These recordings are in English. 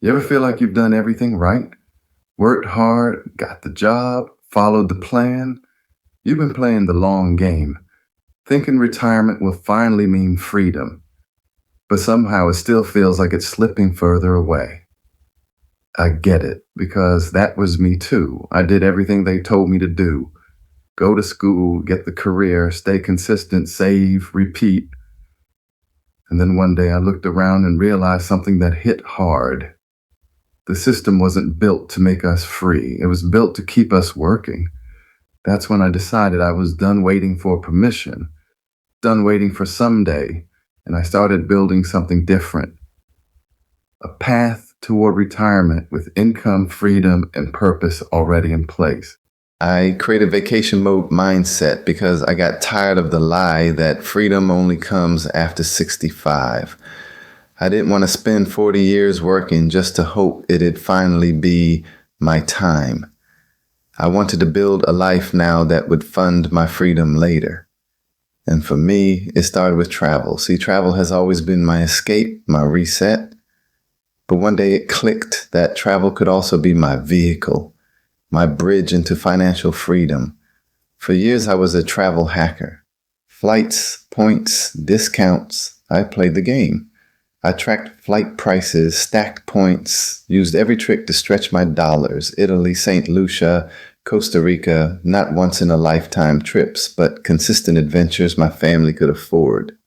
You ever feel like you've done everything right? Worked hard, got the job, followed the plan? You've been playing the long game, thinking retirement will finally mean freedom, but somehow it still feels like it's slipping further away. I get it, because that was me too. I did everything they told me to do. Go to school, get the career, stay consistent, save, repeat. And then one day I looked around and realized something that hit hard. The system wasn't built to make us free. It was built to keep us working. That's when I decided I was done waiting for permission, done waiting for someday, and I started building something different. A path toward retirement with income, freedom, and purpose already in place. I created vacation mode mindset because I got tired of the lie that freedom only comes after 65. I didn't want to spend 40 years working just to hope it'd finally be my time. I wanted to build a life now that would fund my freedom later. And for me, it started with travel. See, travel has always been my escape, my reset. But one day it clicked that travel could also be my vehicle, my bridge into financial freedom. For years, I was a travel hacker. Flights, points, discounts. I played the game. I tracked flight prices, stacked points, used every trick to stretch my dollars. Italy, St. Lucia, Costa Rica, not once-in-a-lifetime trips, but consistent adventures my family could afford.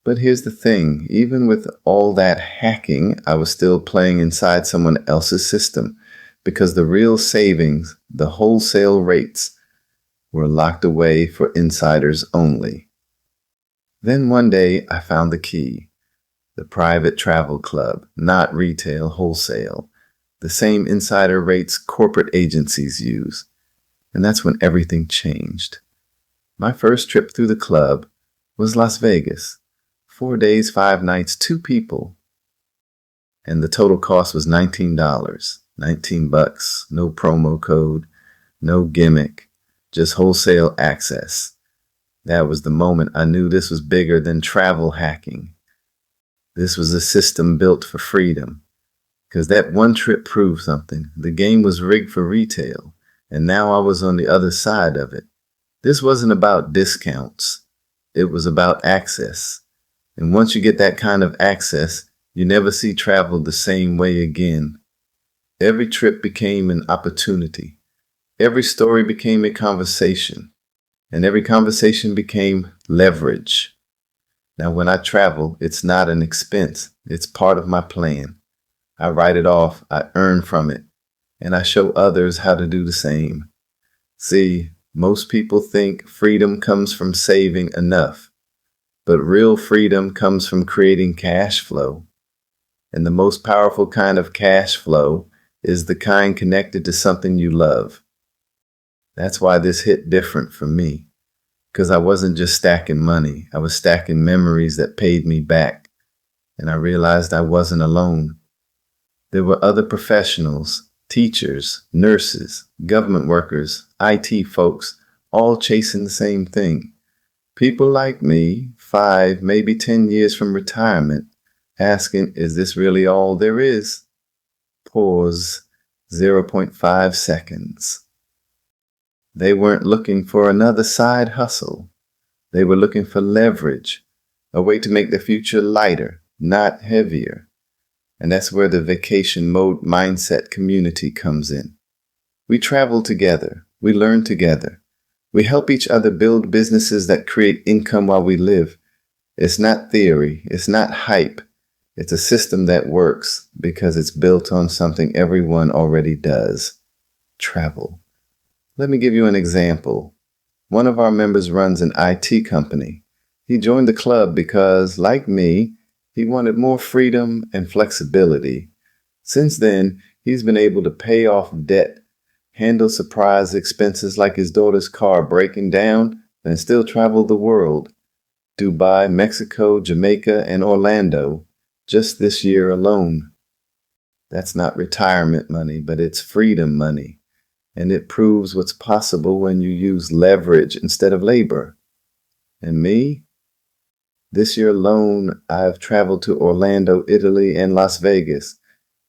But here's the thing, even with all that hacking, I was still playing inside someone else's system because the real savings, the wholesale rates, were locked away for insiders only. Then one day I found the key. The private travel club, not retail, wholesale. The same insider rates corporate agencies use. And that's when everything changed. My first trip through the club was Las Vegas. 4 days, 5 nights, 2 people. And the total cost was $19. $19, no promo code, no gimmick, just wholesale access. That was the moment I knew this was bigger than travel hacking. This was a system built for freedom. Because that one trip proved something. The game was rigged for retail, and now I was on the other side of it. This wasn't about discounts. It was about access. And once you get that kind of access, you never see travel the same way again. Every trip became an opportunity. Every story became a conversation. And every conversation became leverage. Now, when I travel, it's not an expense. It's part of my plan. I write it off, I earn from it, and I show others how to do the same. See, most people think freedom comes from saving enough. But real freedom comes from creating cash flow. And the most powerful kind of cash flow is the kind connected to something you love. That's why this hit different for me. Because I wasn't just stacking money. I was stacking memories that paid me back. And I realized I wasn't alone. There were other professionals, teachers, nurses, government workers, IT folks, all chasing the same thing. People like me, 5, maybe 10 years from retirement, asking, is this really all there is? Pause, 0.5 seconds. They weren't looking for another side hustle. They were looking for leverage, a way to make the future lighter, not heavier. And that's where the vacation mode mindset community comes in. We travel together. We learn together. We help each other build businesses that create income while we live. It's not theory. It's not hype. It's a system that works because it's built on something everyone already does. Travel. Let me give you an example. One of our members runs an IT company. He joined the club because, like me, he wanted more freedom and flexibility. Since then, he's been able to pay off debt, handle surprise expenses like his daughter's car breaking down, and still travel the world. Dubai, Mexico, Jamaica, and Orlando, just this year alone. That's not retirement money, but it's freedom money. And it proves what's possible when you use leverage instead of labor. And me? This year alone, I've traveled to Orlando, Italy, and Las Vegas.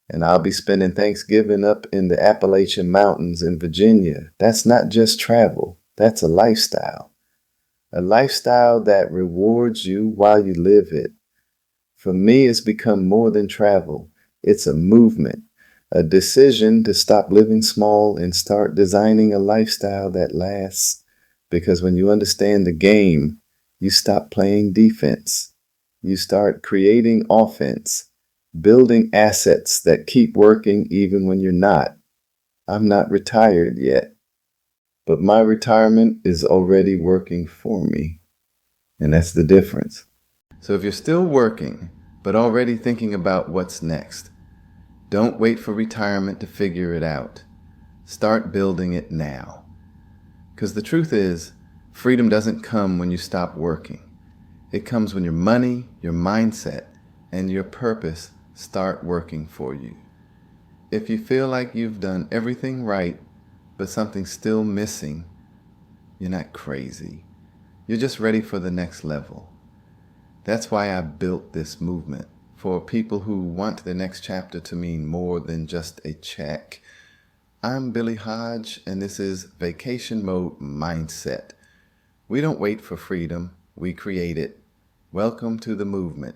And I'll be spending Thanksgiving up in the Appalachian Mountains in Virginia. That's not just travel, that's a lifestyle. A lifestyle that rewards you while you live it. For me, it's become more than travel. It's a movement, a decision to stop living small and start designing a lifestyle that lasts. Because when you understand the game, you stop playing defense. You start creating offense, building assets that keep working even when you're not. I'm not retired yet, but my retirement is already working for me. And that's the difference. So if you're still working, but already thinking about what's next, don't wait for retirement to figure it out. Start building it now. Because the truth is, freedom doesn't come when you stop working. It comes when your money, your mindset, and your purpose start working for you. If you feel like you've done everything right, but something's still missing, you're not crazy. You're just ready for the next level. That's why I built this movement, for people who want the next chapter to mean more than just a check. I'm Billy Hodge, and this is Vacation Mode Mindset. We don't wait for freedom, we create it. Welcome to the movement.